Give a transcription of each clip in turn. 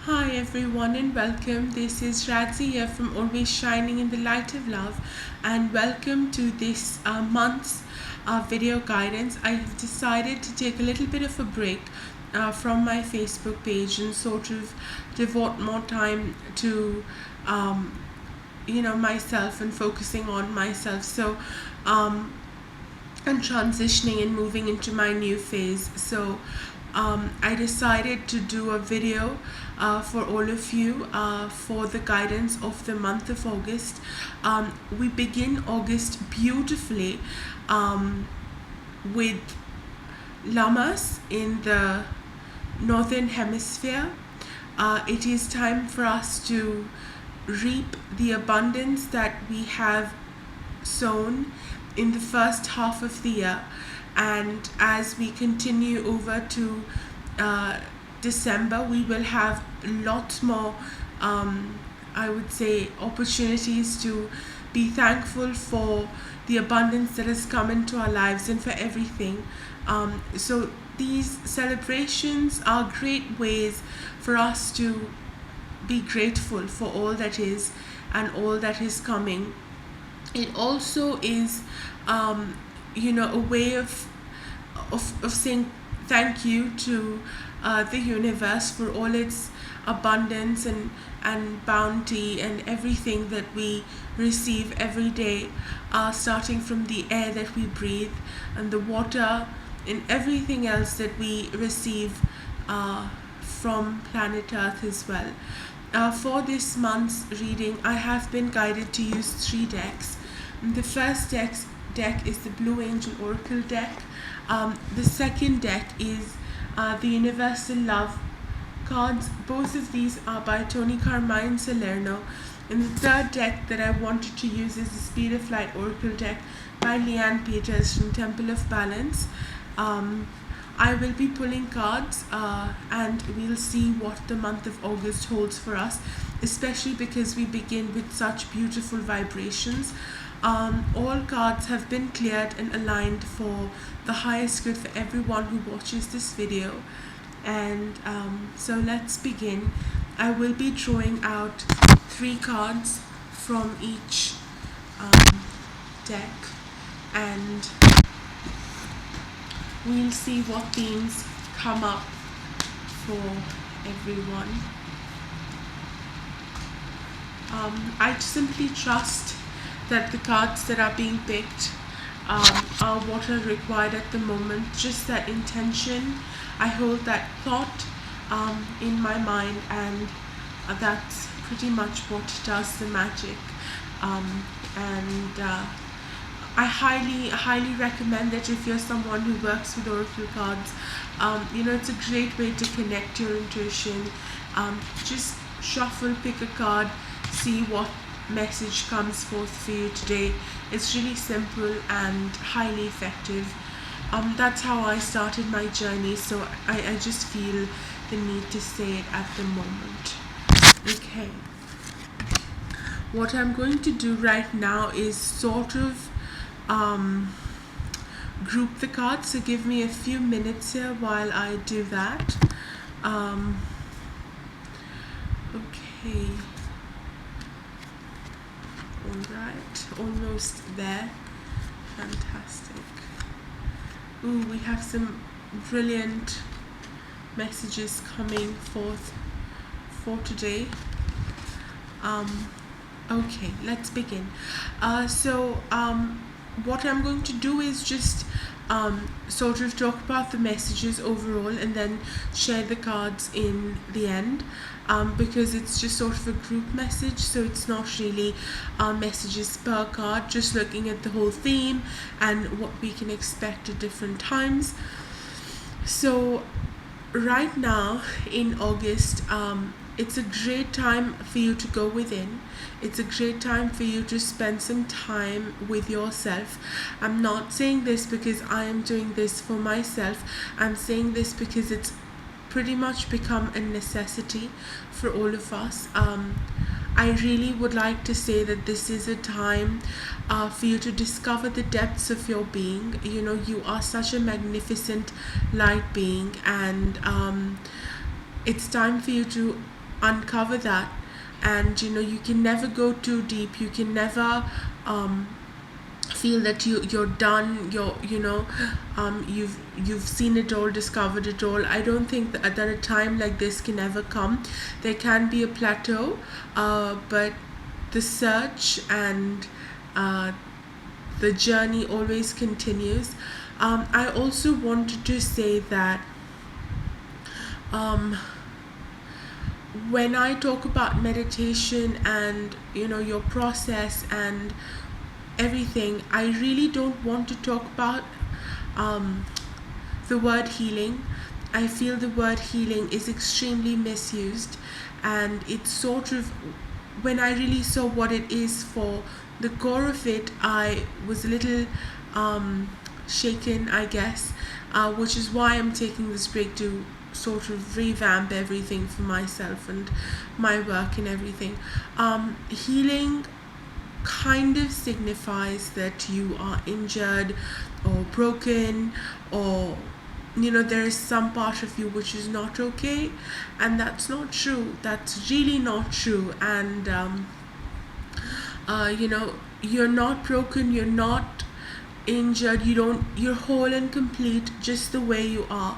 Hi everyone and welcome. This is Radzy here from Always Shining in the Light of Love, and welcome to this month's video guidance. I have decided to take a little bit of a break from my Facebook page and sort of devote more time to myself and focusing on myself. And transitioning and moving into my new phase. I decided to do a video for all of you for the guidance of the month of August. We begin August beautifully with Lamas in the northern hemisphere. It is time for us to reap the abundance that we have sown in the first half of the year, and as we continue over to December, we will have lots more I would say opportunities to be thankful for the abundance that has come into our lives and for everything. So these celebrations are great ways for us to be grateful for all that is and all that is coming. It also is a way of saying thank you to the universe for all its abundance and bounty and everything that we receive every day, starting from the air that we breathe and the water and everything else that we receive from planet Earth as well. For this month's reading, I have been guided to use three decks. The first deck is the Blue Angel Oracle deck. The second deck is the Universal Love cards. Both of these are by Tony Carmine Salerno. And the third deck that I wanted to use is the Speed of Light Oracle deck by Leanne Peters from Temple of Balance. I will be pulling cards and we'll see what the month of August holds for us, especially because we begin with such beautiful vibrations. All cards have been cleared and aligned for the highest good for everyone who watches this video. And so let's begin. I will be drawing out three cards from each deck, and we'll see what themes come up for everyone. I simply trust that the cards that are being picked are what are required at the moment, just that intention. I hold that thought in my mind, and that's pretty much what does the magic. I highly recommend that if you're someone who works with oracle cards, it's a great way to connect your intuition. Just shuffle, pick a card, see what message comes forth for you today. It's really simple and highly effective. That's how I started my journey, so I just feel the need to say it at the moment. Okay. What I'm going to do right now is sort of group the cards, so give me a few minutes here while I do that. Okay. Alright, almost there. Fantastic. Ooh, we have some brilliant messages coming forth for today. Okay, let's begin. What I'm going to do is just sort of talk about the messages overall and then share the cards in the end, because it's just sort of a group message, so it's not really messages per card, just looking at the whole theme and what we can expect at different times. So right now in August, it's a great time for you to go within. It's a great time for you to spend some time with yourself. I'm not saying this because I am doing this for myself. I'm saying this because it's pretty much become a necessity for all of us. I really would like to say that this is a time for you to discover the depths of your being. You are such a magnificent light being, and it's time for you to uncover that. And you can never go too deep. You can never feel that you're done, you've seen it all, discovered it all. I don't think that a time like this can ever come. There can be a plateau, but the search and the journey always continues. I also wanted to say that when I talk about meditation and your process and everything, I really don't want to talk about the word healing. I feel the word healing is extremely misused, and it's sort of, when I really saw what it is for, the core of it, I was a little shaken, I guess, which is why I'm taking this break to sort of revamp everything for myself and my work and everything. Healing kind of signifies that you are injured or broken, or there is some part of you which is not okay, and that's not true. That's really not true. And you're not broken, you're not injured, you're whole and complete just the way you are.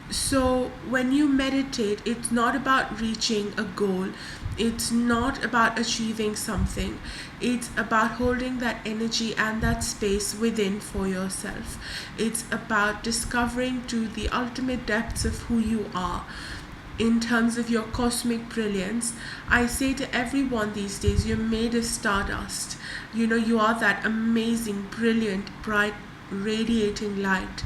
So when you meditate, it's not about reaching a goal, it's not about achieving something, it's about holding that energy and that space within for yourself. It's about discovering to the ultimate depths of who you are in terms of your cosmic brilliance. I say to everyone these days, you're made of stardust. You are that amazing, brilliant, bright, radiating light.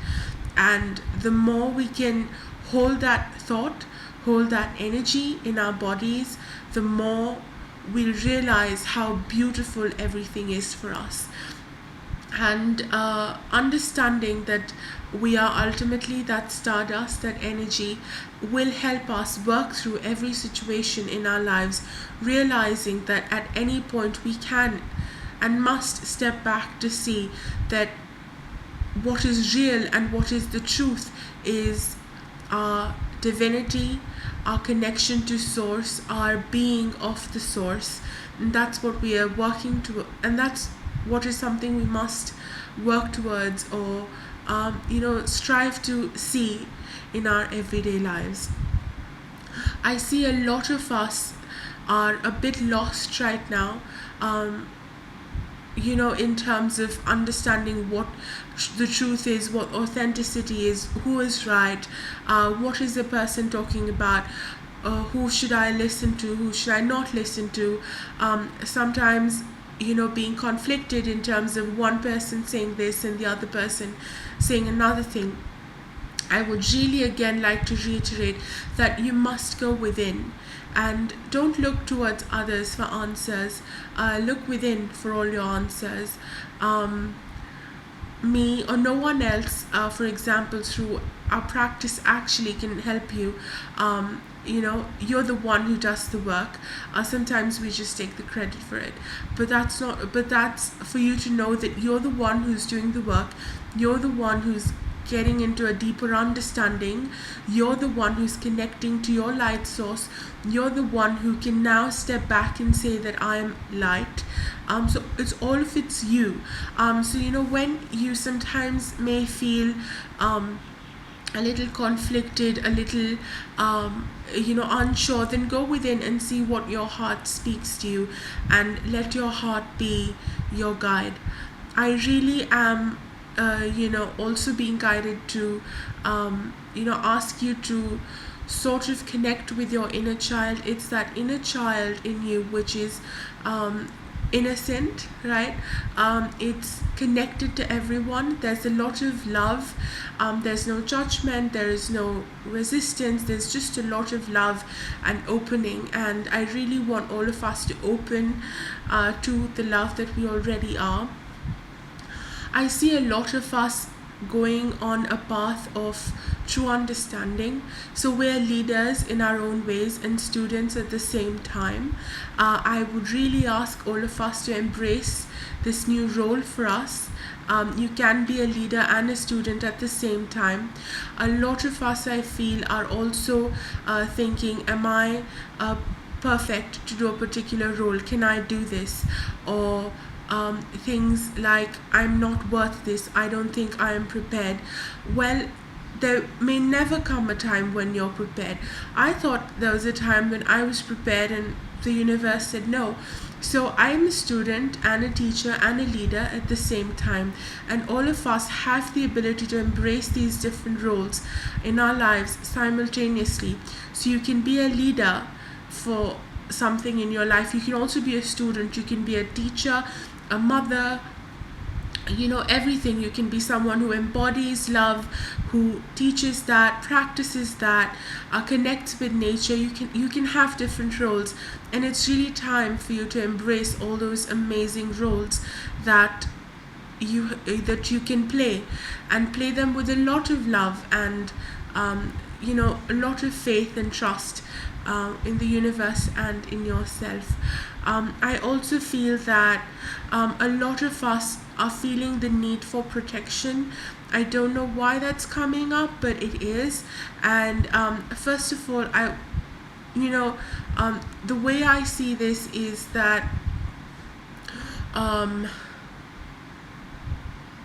And the more we can hold that thought, hold that energy in our bodies, the more we'll realize how beautiful everything is for us. And understanding that we are ultimately that stardust, that energy, will help us work through every situation in our lives, realizing that at any point we can and must step back to see that what is real and what is the truth is our divinity, our connection to source, our being of the source. And that's what we are working to, and that's what is something we must work towards, or strive to see in our everyday lives. I see a lot of us are a bit lost right now, in terms of understanding what the truth is, what authenticity is, who is right, what is the person talking about, who should I listen to, who should I not listen to. Sometimes, being conflicted in terms of one person saying this and the other person saying another thing. I would really again like to reiterate that you must go within and don't look towards others for answers. Look within for all your answers. Me or no one else, for example, through our practice actually can help you. You're the one who does the work. Sometimes we just take the credit for it, but that's for you to know that you're the one who's doing the work. You're the one who's getting into a deeper understanding. You're the one who's connecting to your light source. You're the one who can now step back and say that I am light. So it's you. So when you sometimes may feel a little conflicted, a little unsure, then go within and see what your heart speaks to you, and let your heart be your guide. I really am also being guided to ask you to sort of connect with your inner child. It's that inner child in you which is innocent, right? It's connected to everyone. There's a lot of love. There's no judgment, there is no resistance, there's just a lot of love and opening. And I really want all of us to open to the love that we already are. I see a lot of us going on a path of true understanding. So we're leaders in our own ways and students at the same time. I would really ask all of us to embrace this new role for us, You can be a leader and a student at the same time. A lot of us, I feel, are also thinking, am I perfect to do a particular role? Can I do this? Or things like, I'm not worth this, I don't think I am prepared. Well, there may never come a time when you're prepared. I thought there was a time when I was prepared and the universe said no. So I'm a student and a teacher and a leader at the same time, and all of us have the ability to embrace these different roles in our lives simultaneously. So you can be a leader for something in your life, you can also be a student, you can be a teacher, a mother, everything. You can be someone who embodies love, who teaches that, practices that, connects with nature. You can have different roles, and it's really time for you to embrace all those amazing roles that you can play, and play them with a lot of love and a lot of faith and trust in the universe and in yourself. I also feel that a lot of us are feeling the need for protection. I don't know why that's coming up, but it is. And first of all, the way I see this is that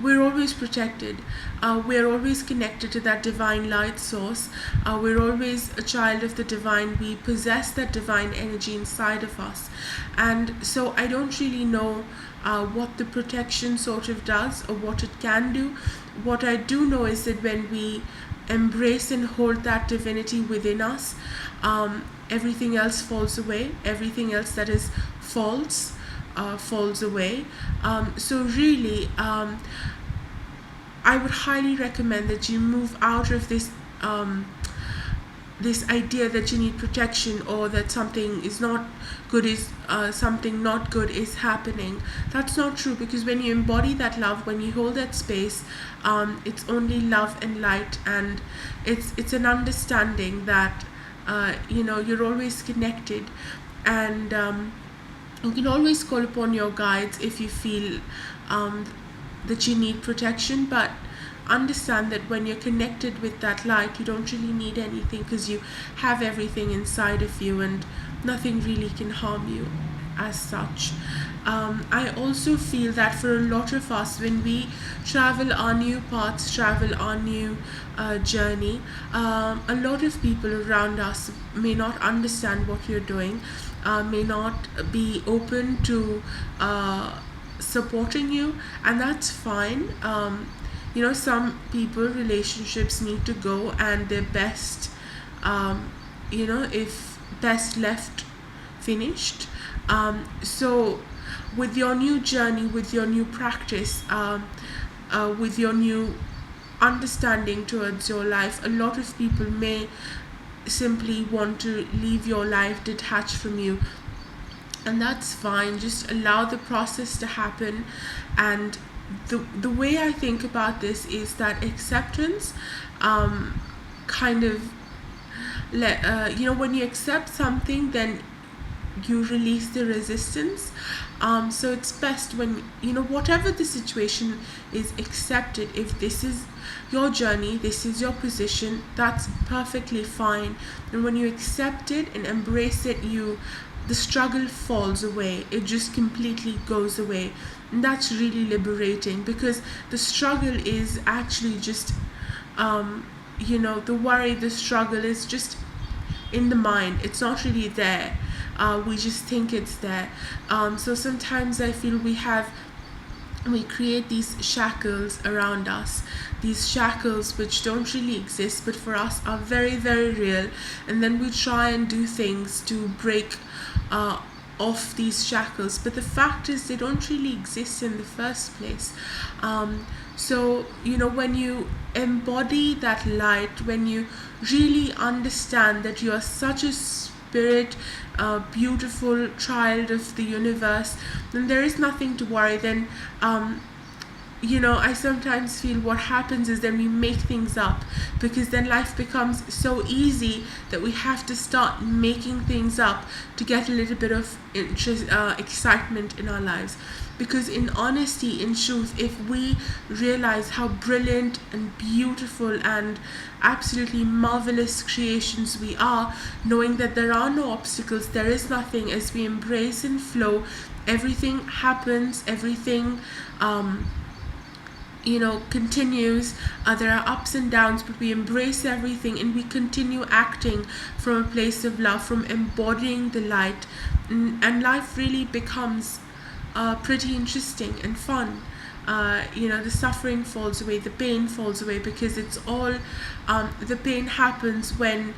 we're always protected. We're always connected to that divine light source. We're always a child of the divine. We possess that divine energy inside of us. And so I don't really know what the protection sort of does or what it can do. What I do know is that when we embrace and hold that divinity within us, everything else falls away. Everything else that is false falls away. So really, I would highly recommend that you move out of this this idea that you need protection, or that something is not good, is something not good is happening. That's not true, because when you embody that love, when you hold that space, it's only love and light, and it's an understanding that you're always connected, and you can always call upon your guides if you feel that you need protection, but understand that when you're connected with that light, you don't really need anything, because you have everything inside of you, and nothing really can harm you as such. I also feel that for a lot of us, when we travel our new paths, travel our new journey, a lot of people around us may not understand what you're doing, may not be open to supporting you, and that's fine. Some people, relationships need to go, and they're best, if best left finished. So with your new journey, with your new practice, with your new understanding towards your life, a lot of people may simply want to leave your life, detached from you, and that's fine. Just allow the process to happen. And the way I think about this is that acceptance kind of when you accept something, then you release the resistance. So it's best when whatever the situation is, accepted. If this is your journey, this is your position, that's perfectly fine. And when you accept it and embrace it, the struggle falls away. It just completely goes away, and that's really liberating, because the struggle is actually just the worry, the struggle is just in the mind. It's not really there. We just think it's there. So sometimes I feel we create these shackles around us, these shackles which don't really exist, but for us are very, very real, and then we try and do things to break off these shackles, but the fact is they don't really exist in the first place. So when you embody that light, when you really understand that you are such a spirit, beautiful child of the universe, then there is nothing to worry. Then I sometimes feel what happens is then we make things up, because then life becomes so easy that we have to start making things up to get a little bit of interest, excitement in our lives. Because in honesty, in truth, if we realize how brilliant and beautiful and absolutely marvelous creations we are, knowing that there are no obstacles, there is nothing, as we embrace and flow, everything happens, everything continues. There are ups and downs, but we embrace everything and we continue acting from a place of love, from embodying the light, and life really becomes pretty interesting and fun. The suffering falls away, the pain falls away, because it's all the pain happens when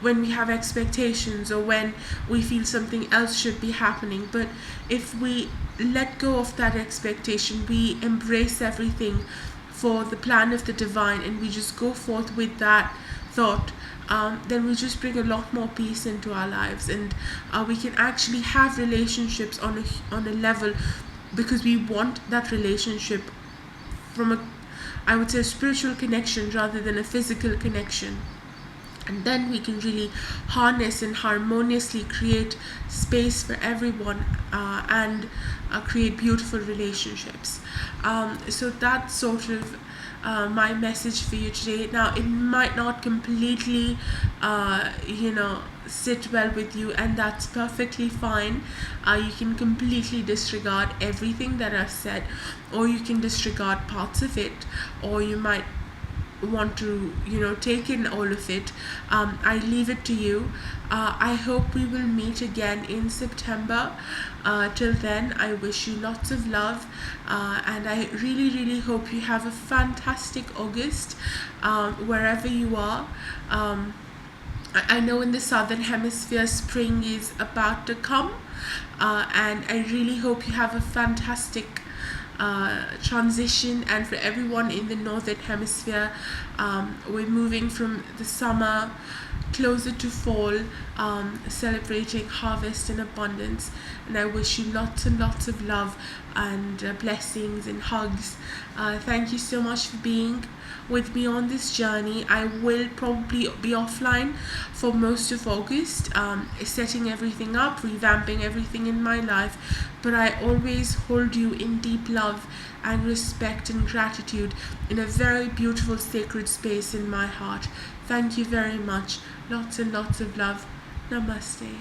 we have expectations, or when we feel something else should be happening. But if we let go of that expectation, we embrace everything for the plan of the divine, and we just go forth with that thought, then we just bring a lot more peace into our lives, and we can actually have relationships on a level, because we want that relationship from I would say, a spiritual connection rather than a physical connection. And then we can really harness and harmoniously create space for everyone, and create beautiful relationships. So that's sort of my message for you today. Now, it might not completely sit well with you, and that's perfectly fine. You can completely disregard everything that I've said, or you can disregard parts of it, or you might want to take in all of it. I leave it to you. I hope we will meet again in September. Till then, I wish you lots of love, and I really, really hope you have a fantastic August, wherever you are. I know in the southern hemisphere spring is about to come, and I really hope you have a fantastic transition. And for everyone in the northern hemisphere, we're moving from the summer closer to fall, celebrating harvest and abundance. And I wish you lots and lots of love and blessings and hugs. Thank you so much for being with me on this journey. I will probably be offline for most of August, setting everything up, revamping everything in my life, but I always hold you in deep love and respect and gratitude, in a very beautiful sacred space in my heart. Thank you very much. Lots and lots of love. Namaste.